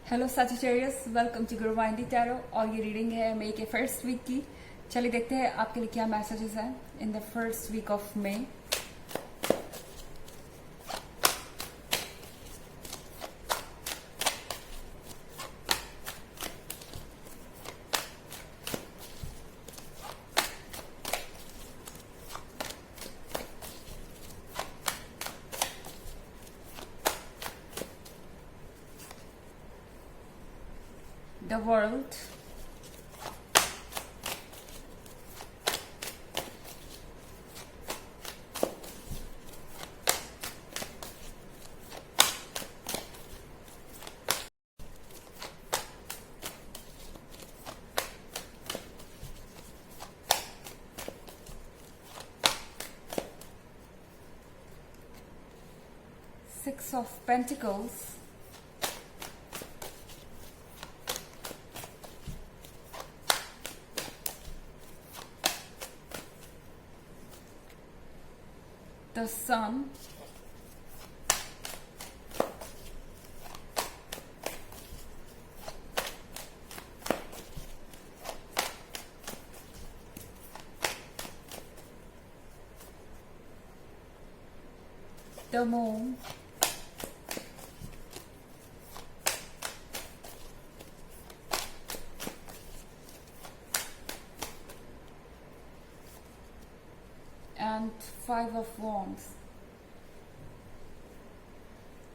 Hello Sagittarius, welcome to Guru माइंडी tarot. और ये reading है मई के फर्स्ट वीक की। चलिए देखते हैं आपके लिए क्या मैसेजेस हैं in the first week of May. The world, Six of Pentacles, the Sun, the Moon, and Five of Wands।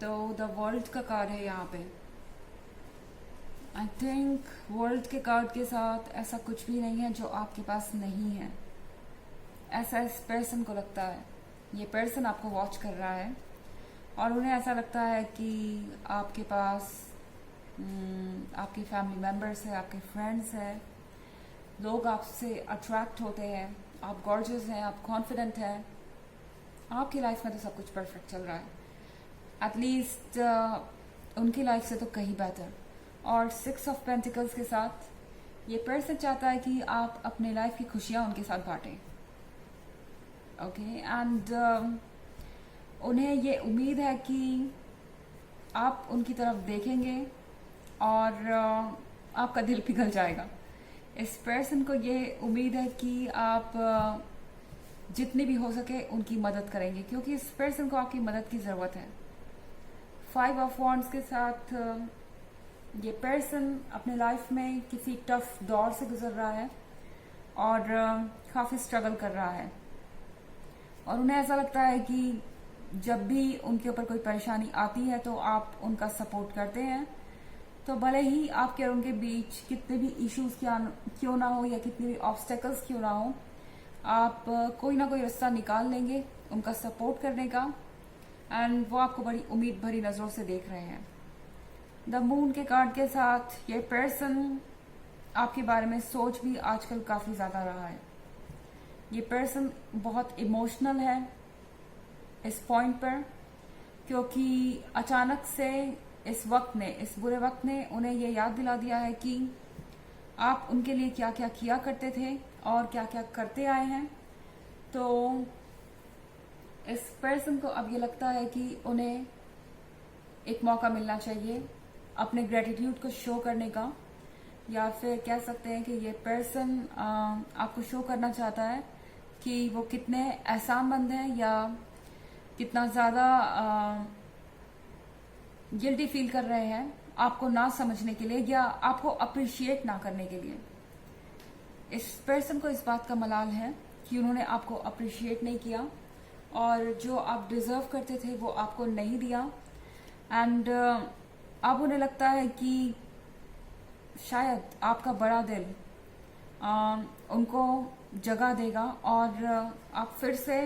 तो द वर्ल्ड का कार्ड है यहाँ पे। आई थिंक वर्ल्ड के कार्ड के साथ ऐसा कुछ भी नहीं है जो आपके पास नहीं है। ऐसा इस पर्सन को लगता है। ये पर्सन आपको वॉच कर रहा है और उन्हें ऐसा लगता है कि आपके पास आपके फैमिली मेम्बर्स है, आपके फ्रेंड्स हैं, लोग आपसे अट्रैक्ट होते हैं, आप गॉर्जियस हैं, आप कॉन्फिडेंट हैं, आपकी लाइफ में तो सब कुछ परफेक्ट चल रहा है। एटलीस्ट उनकी लाइफ से तो कहीं बेटर। और सिक्स ऑफ पेंटिकल्स के साथ ये पर्सन चाहता है कि आप अपने लाइफ की खुशियाँ उनके साथ बांटें। ओके, एंड उन्हें ये उम्मीद है कि आप उनकी तरफ देखेंगे और आपका दिल पिघल जाएगा। इस पर्सन को ये उम्मीद है कि आप जितनी भी हो सके उनकी मदद करेंगे, क्योंकि इस पर्सन को आपकी मदद की ज़रूरत है। फाइव ऑफ वॉन्ड्स के साथ ये पर्सन अपने लाइफ में किसी टफ दौर से गुजर रहा है और काफ़ी स्ट्रगल कर रहा है, और उन्हें ऐसा लगता है कि जब भी उनके ऊपर कोई परेशानी आती है तो आप उनका सपोर्ट करते हैं। तो भले ही आपके और उनके बीच कितने भी इश्यूज क्यों ना हो या कितने भी ऑब्स्टेकल्स क्यों ना हो, आप कोई ना कोई रास्ता निकाल लेंगे उनका सपोर्ट करने का। एंड वो आपको बड़ी उम्मीद भरी नज़रों से देख रहे हैं। द मून के कार्ड के साथ ये पर्सन आपके बारे में सोच भी आजकल काफ़ी ज़्यादा रहा है। ये पर्सन बहुत इमोशनल है इस पॉइंट पर, क्योंकि अचानक से इस बुरे वक्त ने उन्हें ये याद दिला दिया है कि आप उनके लिए क्या क्या किया करते थे और क्या क्या करते आए हैं। तो इस पर्सन को अब ये लगता है कि उन्हें एक मौका मिलना चाहिए अपने ग्रेटिट्यूड को शो करने का, या फिर कह सकते हैं कि ये पर्सन आपको शो करना चाहता है कि वो कितने एहसानमंद हैं या कितना ज़्यादा गिल्टी फील कर रहे हैं आपको ना समझने के लिए या आपको अप्रिशिएट ना करने के लिए। इस पर्सन को इस बात का मलाल है कि उन्होंने आपको अप्रिशिएट नहीं किया और जो आप डिज़र्व करते थे वो आपको नहीं दिया। एंड अब उन्हें लगता है कि शायद आपका बड़ा दिल उनको जगह देगा और आप फिर से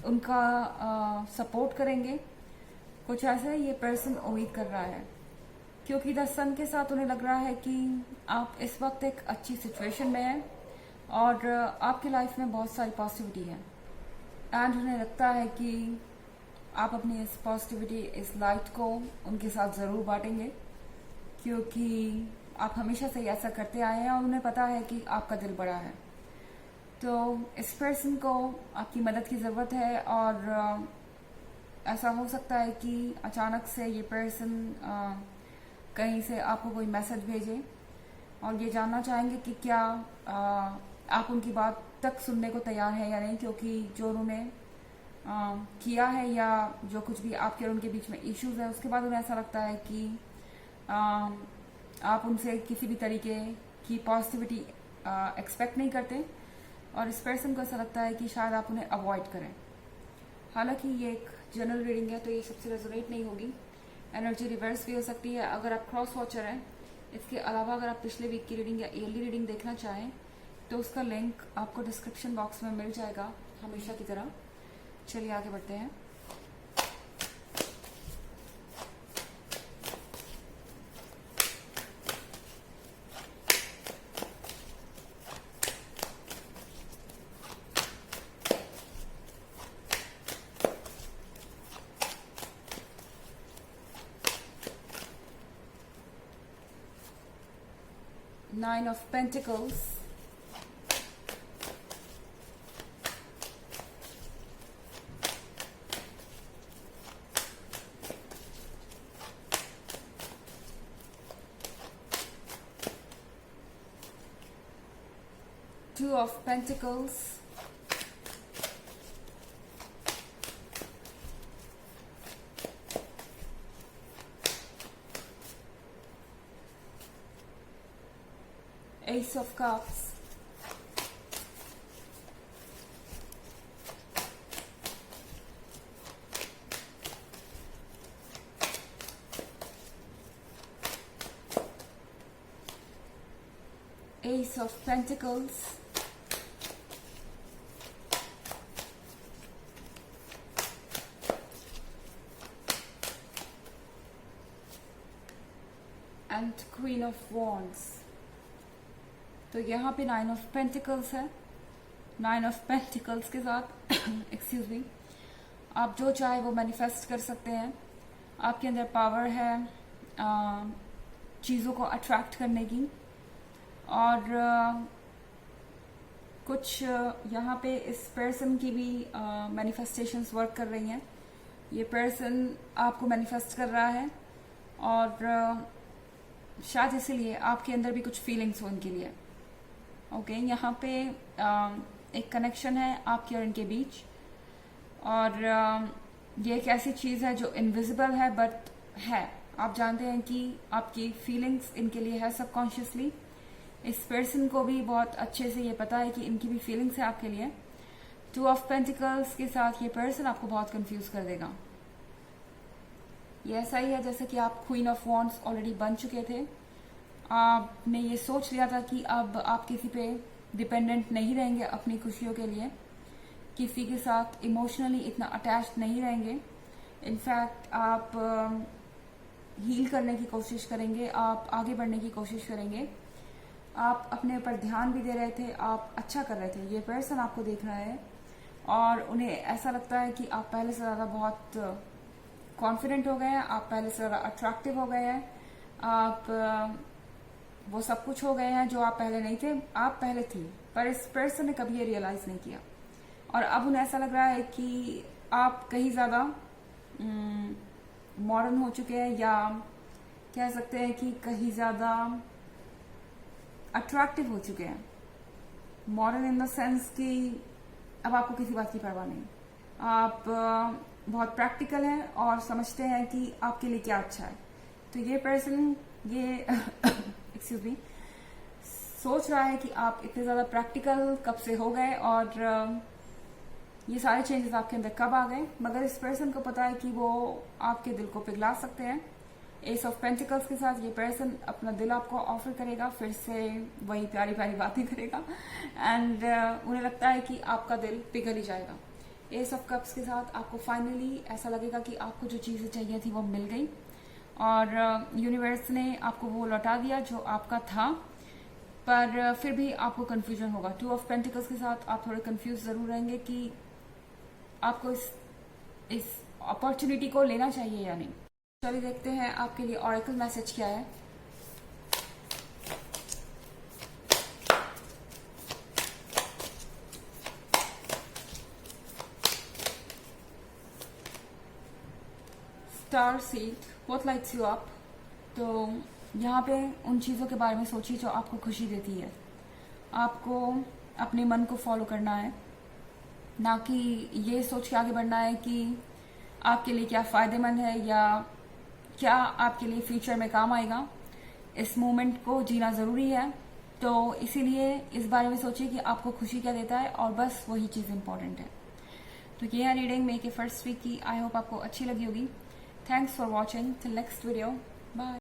उनका सपोर्ट करेंगे। कुछ ऐसा ये पर्सन उम्मीद कर रहा है, क्योंकि द सन के साथ उन्हें लग रहा है कि आप इस वक्त एक अच्छी सिचुएशन में हैं और आपकी लाइफ में बहुत सारी पॉजिटिविटी है। एंड उन्हें लगता है कि आप अपनी इस पॉजिटिविटी, इस लाइट को उनके साथ ज़रूर बांटेंगे, क्योंकि आप हमेशा से ऐसा करते आए हैं और उन्हें पता है कि आपका दिल बड़ा है। तो इस पर्सन को आपकी मदद की ज़रूरत है और ऐसा हो सकता है कि अचानक से ये पर्सन कहीं से आपको कोई मैसेज भेजे और ये जानना चाहेंगे कि क्या आप उनकी बात तक सुनने को तैयार है या नहीं, क्योंकि जो उन्होंने किया है या जो कुछ भी आपके और उनके बीच में इश्यूज है, उसके बाद उन्हें ऐसा लगता है कि आप उनसे किसी भी तरीके की पॉजिटिविटी एक्सपेक्ट नहीं करते और इस पर्सन को ऐसा लगता है कि शायद आप उन्हें अवॉइड करें। हालांकि ये एक जनरल रीडिंग है तो ये सबसे रेजोनेट नहीं होगी, एनर्जी रिवर्स भी हो सकती है अगर आप क्रॉस वॉचर हैं। इसके अलावा अगर आप पिछले वीक की रीडिंग या ईयरली रीडिंग देखना चाहें तो उसका लिंक आपको डिस्क्रिप्शन बॉक्स में मिल जाएगा हमेशा की तरह। चलिए आगे बढ़ते हैं। Nine of Pentacles, Two of Pentacles, Ace of Cups, Ace of Pentacles, and Queen of Wands। तो यहाँ पे नाइन ऑफ पेंटिकल्स है। नाइन ऑफ पेंटिकल्स के साथ एक्सक्यूज मी, आप जो चाहे वो मैनिफेस्ट कर सकते हैं। आपके अंदर पावर है चीज़ों को अट्रैक्ट करने की और कुछ यहाँ पे इस पर्सन की भी मैनिफेस्टेशंस वर्क कर रही हैं। ये पर्सन आपको मैनिफेस्ट कर रहा है और शायद इसीलिए आपके अंदर भी कुछ फीलिंग्स हो इनके लिए। ओके, यहाँ पे एक कनेक्शन है आपके और इनके बीच और ये एक ऐसी चीज़ है जो इनविजिबल है बट है। आप जानते हैं कि आपकी फीलिंग्स इनके लिए है सबकॉन्शियसली। इस पर्सन को भी बहुत अच्छे से ये पता है कि इनकी भी फीलिंग्स है आपके लिए। टू ऑफ पेंटिकल्स के साथ ये पर्सन आपको बहुत कंफ्यूज कर देगा। ये ऐसा ही है जैसे कि आप क्वीन ऑफ वॉन्ड्स ऑलरेडी बन चुके थे। आपने ये सोच लिया था कि अब आप किसी पे डिपेंडेंट नहीं रहेंगे अपनी खुशियों के लिए, किसी के साथ इमोशनली इतना अटैच्ड नहीं रहेंगे। इनफैक्ट आप हील करने की कोशिश करेंगे, आप आगे बढ़ने की कोशिश करेंगे, आप अपने ऊपर ध्यान भी दे रहे थे, आप अच्छा कर रहे थे। ये पर्सन आपको देख रहा है और उन्हें ऐसा लगता है कि आप पहले से ज़्यादा बहुत कॉन्फिडेंट हो गए हैं, आप पहले से ज़्यादा अट्रैक्टिव हो गए हैं, आप वो सब कुछ हो गए हैं जो आप पहले नहीं थे। आप पहले थे पर इस पर्सन ने कभी ये रियलाइज नहीं किया और अब उन्हें ऐसा लग रहा है कि आप कहीं ज़्यादा मॉडर्न हो चुके हैं या कह सकते हैं कि कहीं ज़्यादा अट्रैक्टिव हो चुके हैं। मॉडर्न इन द सेंस कि अब आपको किसी बात की परवाह नहीं, आप बहुत प्रैक्टिकल हैं और समझते हैं कि आपके लिए क्या अच्छा है। तो ये पर्सन ये एक्सक्यूज मी सोच रहा है कि आप इतने ज़्यादा प्रैक्टिकल कब से हो गए और ये सारे चेंजेस आपके अंदर कब आ गए, मगर इस पर्सन को पता है कि वो आपके दिल को पिघला सकते हैं। एस ऑफ पेंटिकल्स के साथ ये पर्सन अपना दिल आपको ऑफर करेगा, फिर से वही प्यारी प्यारी बातें करेगा एंड उन्हें लगता है कि आपका दिल पिघल ही जाएगा। एस ऑफ कप्स के साथ आपको फाइनली ऐसा लगेगा कि आपको जो चीज़ें चाहिए थी वो मिल गई और यूनिवर्स ने आपको वो लौटा दिया जो आपका था, पर फिर भी आपको कंफ्यूजन होगा। टू ऑफ पेंटिकल्स के साथ आप थोड़े कंफ्यूज जरूर रहेंगे कि आपको इस अपॉर्चुनिटी को लेना चाहिए या नहीं। चलिए देखते हैं आपके लिए ऑरेकल मैसेज क्या है। Star seed, what lights you up? तो यहाँ पे उन चीज़ों के बारे में सोचिए जो आपको खुशी देती है। आपको अपने मन को फॉलो करना है, ना कि ये सोच के आगे बढ़ना है कि आपके लिए क्या फ़ायदेमंद है या क्या आपके लिए फ्यूचर में काम आएगा। इस मोमेंट को जीना ज़रूरी है, तो इसीलिए इस बारे में सोचिए कि आपको खुशी क्या देता है और बस वही चीज़ इम्पॉर्टेंट है। तो ये है रीडिंग मे के फर्स्ट वीक की। आई होप आपको अच्छी लगी होगी। Thanks for watching. Till next video, bye.